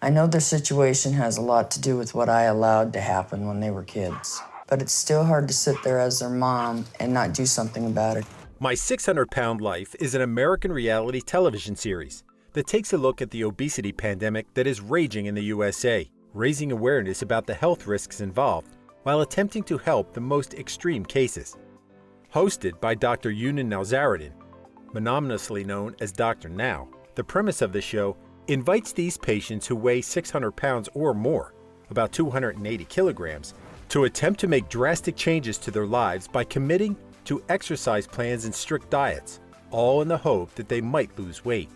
I know their situation has a lot to do with what I allowed to happen when they were kids, but it's still hard to sit there as their mom and not do something about it. My 600-Pound Life is an American reality television series that takes a look at the obesity pandemic that is raging in the USA, raising awareness about the health risks involved while attempting to help the most extreme cases. Hosted by Dr. Yunan Nalzaradin, mononymously known as Dr. Now, the premise of the show invites these patients who weigh 600 pounds or more, about 280 kilograms, to attempt to make drastic changes to their lives by committing to exercise plans and strict diets, all in the hope that they might lose weight.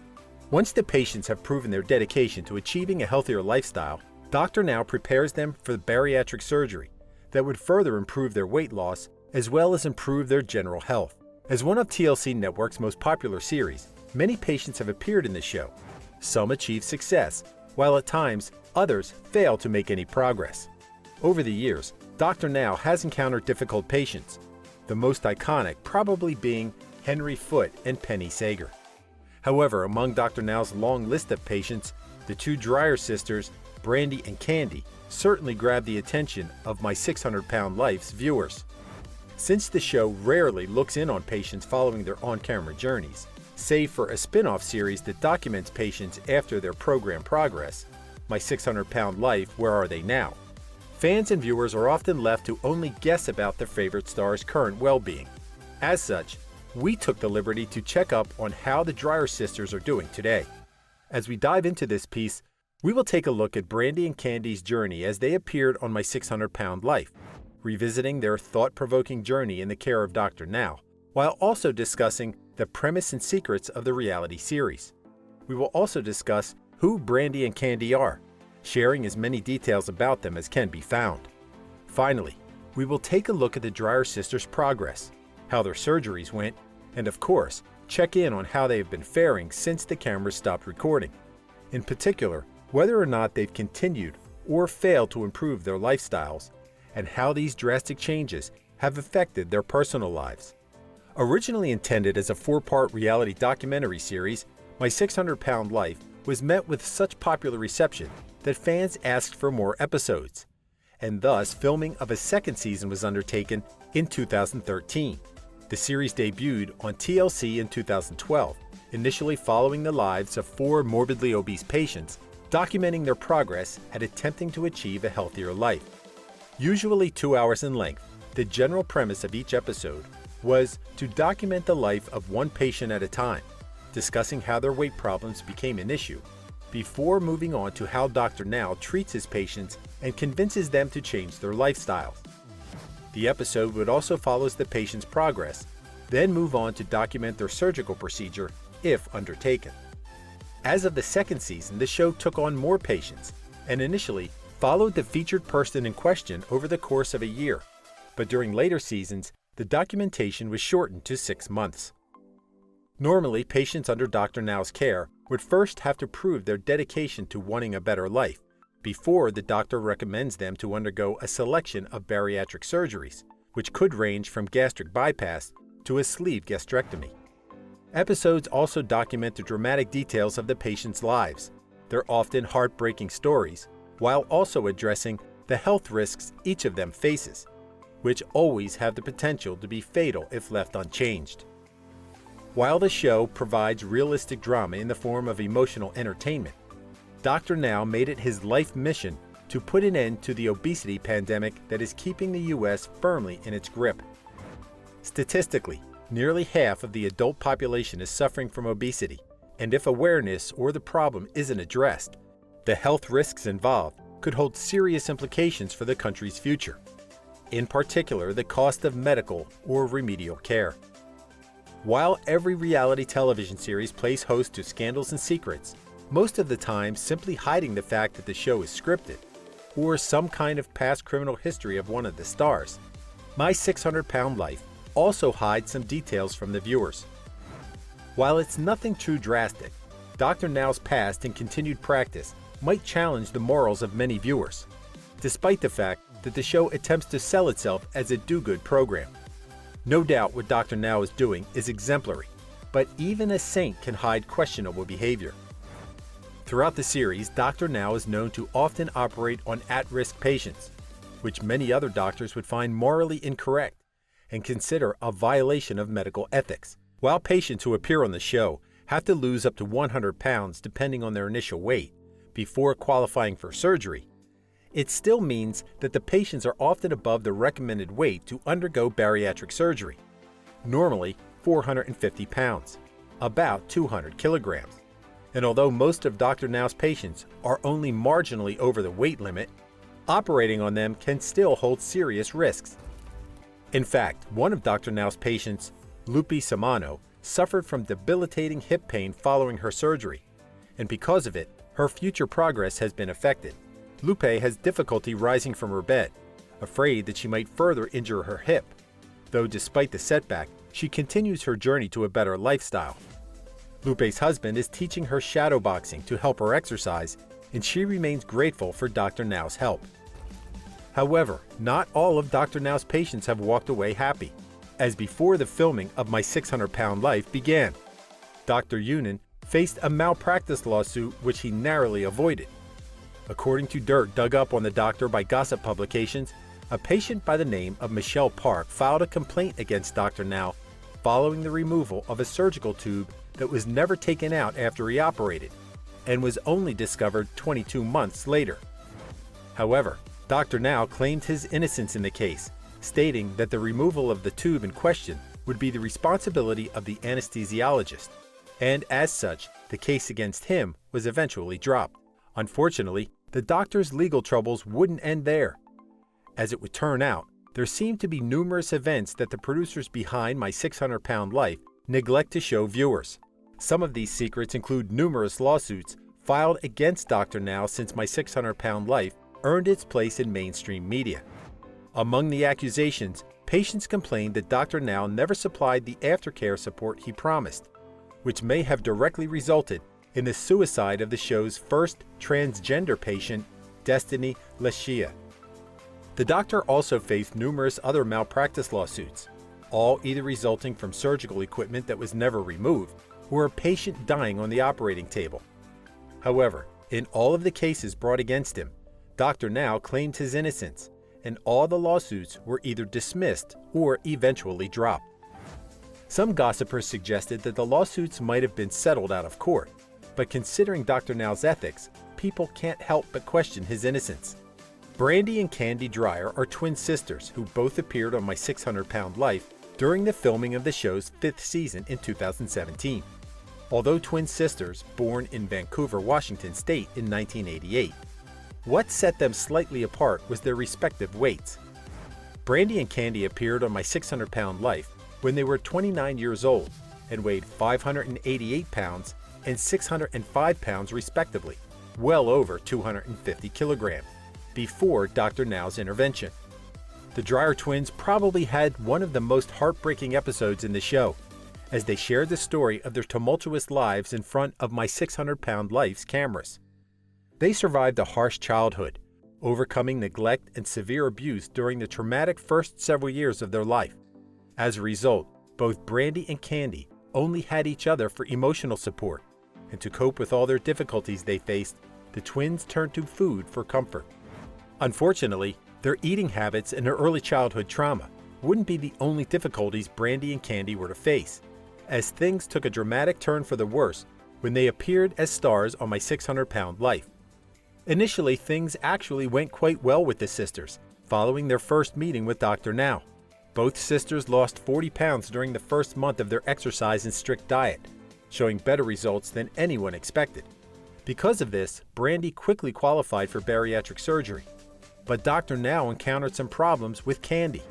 Once the patients have proven their dedication to achieving a healthier lifestyle, Dr. Now prepares them for the bariatric surgery that would further improve their weight loss as well as improve their general health. As one of TLC Network's most popular series, many patients have appeared in the show. Some achieve success, while at times others fail to make any progress. Over the years, Dr. Now has encountered difficult patients, the most iconic probably being Henry Foote and Penny Sager. However, among Dr. Now's long list of patients, the two Dreyer sisters, Brandy and Candy, certainly grabbed the attention of My 600-Pound Life's viewers. Since the show rarely looks in on patients following their on-camera journeys, save for a spin-off series that documents patients after their program progress, My 600-Pound Life, Where Are They Now?, fans and viewers are often left to only guess about their favorite star's current well-being. As such, we took the liberty to check up on how the Dreyer sisters are doing today. As we dive into this piece, we will take a look at Brandy and Candy's journey as they appeared on My 600-Pound Life, revisiting their thought-provoking journey in the care of Dr. Now, while also discussing the premise and secrets of the reality series. We will also discuss who Brandy and Candy are, sharing as many details about them as can be found. Finally, we will take a look at the Dreyer sisters' progress, how their surgeries went, and of course, check in on how they have been faring since the cameras stopped recording. In particular, whether or not they've continued or failed to improve their lifestyles, and how these drastic changes have affected their personal lives. Originally intended as a 4-part reality documentary series, My 600-Pound Life was met with such popular reception that fans asked for more episodes, and thus filming of a second season was undertaken in 2013. The series debuted on TLC in 2012, initially following the lives of 4 morbidly obese patients, documenting their progress at attempting to achieve a healthier life. Usually 2 hours in length, the general premise of each episode was to document the life of one patient at a time, discussing how their weight problems became an issue, before moving on to how Dr. Now treats his patients and convinces them to change their lifestyles. The episode would also follow the patient's progress, then move on to document their surgical procedure if undertaken. As of the second season, the show took on more patients and initially followed the featured person in question over the course of a year, but during later seasons, the documentation was shortened to 6 months. Normally, patients under Dr. Now's care would first have to prove their dedication to wanting a better life before the doctor recommends them to undergo a selection of bariatric surgeries, which could range from gastric bypass to a sleeve gastrectomy. Episodes also document the dramatic details of the patients' lives, their often heartbreaking stories, while also addressing the health risks each of them faces, which always have the potential to be fatal if left unchanged. While the show provides realistic drama in the form of emotional entertainment, Dr. Now made it his life mission to put an end to the obesity pandemic that is keeping the U.S. firmly in its grip. Statistically, nearly half of the adult population is suffering from obesity, and if awareness or the problem isn't addressed, the health risks involved could hold serious implications for the country's future. In particular, the cost of medical or remedial care. While every reality television series plays host to scandals and secrets, most of the time simply hiding the fact that the show is scripted, or some kind of past criminal history of one of the stars, My 600-Pound Life also hides some details from the viewers. While it's nothing too drastic, Dr. Now's past and continued practice might challenge the morals of many viewers, despite the fact that the show attempts to sell itself as a do-good program. No doubt what Dr. Now is doing is exemplary, but even a saint can hide questionable behavior. Throughout the series, Dr. Now is known to often operate on at-risk patients, which many other doctors would find morally incorrect and consider a violation of medical ethics. While patients who appear on the show have to lose up to 100 pounds depending on their initial weight before qualifying for surgery, it still means that the patients are often above the recommended weight to undergo bariatric surgery, normally 450 pounds, about 200 kilograms. And although most of Dr. Now's patients are only marginally over the weight limit, operating on them can still hold serious risks. In fact, one of Dr. Now's patients, Lupe Samano, suffered from debilitating hip pain following her surgery, and because of it, her future progress has been affected. Lupe has difficulty rising from her bed, afraid that she might further injure her hip, though despite the setback, she continues her journey to a better lifestyle. Lupe's husband is teaching her shadowboxing to help her exercise, and she remains grateful for Dr. Now's help. However, not all of Dr. Now's patients have walked away happy, as before the filming of My 600-Pound Life began, Dr. Yunan faced a malpractice lawsuit which he narrowly avoided. According to dirt dug up on the doctor by gossip publications, a patient by the name of Michelle Park filed a complaint against Dr. Now following the removal of a surgical tube that was never taken out after he operated and was only discovered 22 months later. However, Dr. Now claimed his innocence in the case, stating that the removal of the tube in question would be the responsibility of the anesthesiologist, and as such, the case against him was eventually dropped. Unfortunately, the doctor's legal troubles wouldn't end there. As it would turn out, there seemed to be numerous events that the producers behind My 600-Pound Life neglect to show viewers. Some of these secrets include numerous lawsuits filed against Dr. Now since My 600-Pound Life earned its place in mainstream media. Among the accusations, patients complained that Dr. Now never supplied the aftercare support he promised, which may have directly resulted in the suicide of the show's first transgender patient, Destiny Leshia. The doctor also faced numerous other malpractice lawsuits, all either resulting from surgical equipment that was never removed or a patient dying on the operating table. However, in all of the cases brought against him, Dr. Now claimed his innocence, and all the lawsuits were either dismissed or eventually dropped. Some gossipers suggested that the lawsuits might have been settled out of court, but considering Dr. Now's ethics, people can't help but question his innocence. Brandy and Candy Dreyer are twin sisters who both appeared on My 600-Pound Life during the filming of the show's 5th season in 2017. Although twin sisters, born in Vancouver, Washington State in 1988, what set them slightly apart was their respective weights. Brandy and Candy appeared on My 600-Pound Life when they were 29 years old and weighed 588 pounds and 605 pounds respectively, well over 250 kilograms, before Dr. Now's intervention. The Dreyer twins probably had one of the most heartbreaking episodes in the show, as they shared the story of their tumultuous lives in front of My 600-Pound Life's cameras. They survived a harsh childhood, overcoming neglect and severe abuse during the traumatic first several years of their life. As a result, both Brandy and Candy only had each other for emotional support, and to cope with all their difficulties they faced, the twins turned to food for comfort. Unfortunately, their eating habits and their early childhood trauma wouldn't be the only difficulties Brandy and Candy were to face, as things took a dramatic turn for the worse when they appeared as stars on My 600-Pound Life. Initially, things actually went quite well with the sisters, following their first meeting with Dr. Now. Both sisters lost 40 pounds during the first month of their exercise and strict diet, showing better results than anyone expected. Because of this, Brandy quickly qualified for bariatric surgery. But Dr. Now encountered some problems with Candy.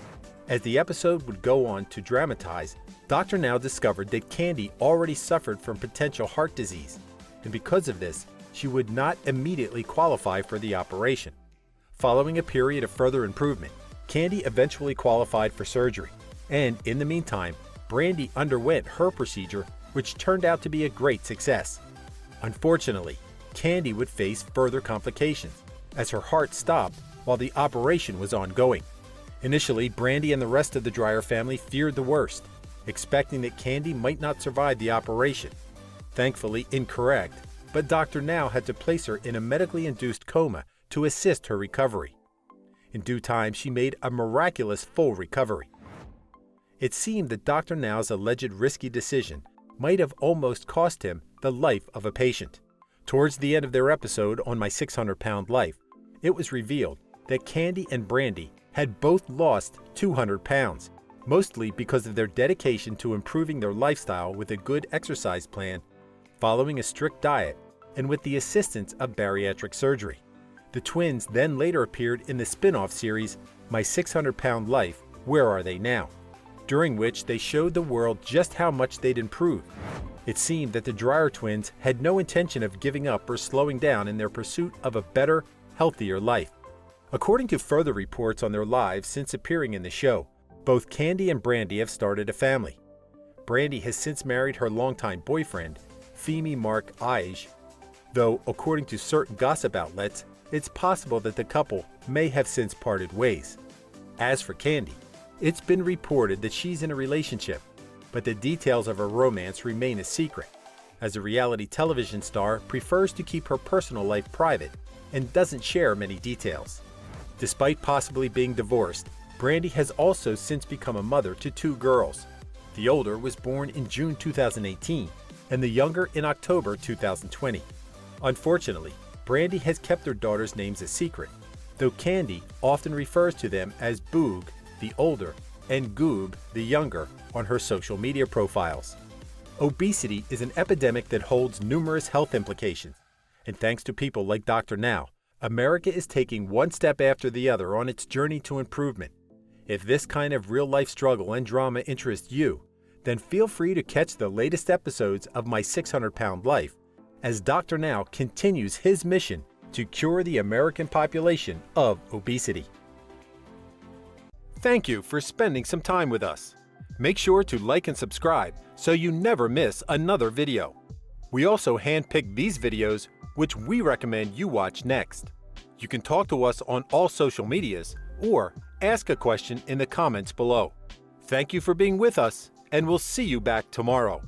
As the episode would go on to dramatize, Dr. Now discovered that Candy already suffered from potential heart disease, and because of this, she would not immediately qualify for the operation. Following a period of further improvement, Candy eventually qualified for surgery, and in the meantime, Brandy underwent her procedure, which turned out to be a great success. Unfortunately, Candy would face further complications, as her heart stopped while the operation was ongoing. Initially, Brandy and the rest of the Dreyer family feared the worst, expecting that Candy might not survive the operation. Thankfully incorrect, but Dr. Now had to place her in a medically induced coma to assist her recovery. In due time, she made a miraculous full recovery. It seemed that Dr. Now's alleged risky decision might have almost cost him the life of a patient. Towards the end of their episode on My 600-Pound Life, it was revealed that Kandi and Brandi had both lost 200 pounds, mostly because of their dedication to improving their lifestyle with a good exercise plan, following a strict diet, and with the assistance of bariatric surgery. The twins then later appeared in the spin-off series My 600-Pound Life, Where Are They Now?, during which they showed the world just how much they'd improved. It seemed that the Dreyer twins had no intention of giving up or slowing down in their pursuit of a better, healthier life. According to further reports on their lives since appearing in the show, both Kandi and Brandi have started a family. Brandi has since married her longtime boyfriend, Femi Mark Ige, though according to certain gossip outlets, it's possible that the couple may have since parted ways. As for Kandi, it's been reported that she's in a relationship, but the details of her romance remain a secret, as a reality television star prefers to keep her personal life private and doesn't share many details. Despite possibly being divorced, Brandi has also since become a mother to 2 girls. The older was born in June 2018 and the younger in October 2020. Unfortunately, Brandi has kept her daughters' names a secret, though Kandi often refers to them as Boog, the older, and Goob, the younger, on her social media profiles. Obesity is an epidemic that holds numerous health implications, and thanks to people like Dr. Now, America is taking one step after the other on its journey to improvement. If this kind of real-life struggle and drama interests you, then feel free to catch the latest episodes of My 600-Pound Life as Dr. Now continues his mission to cure the American population of obesity. Thank you for spending some time with us. Make sure to like and subscribe so you never miss another video. We also handpick these videos which we recommend you watch next. You can talk to us on all social medias or ask a question in the comments below. Thank you for being with us, and we'll see you back tomorrow.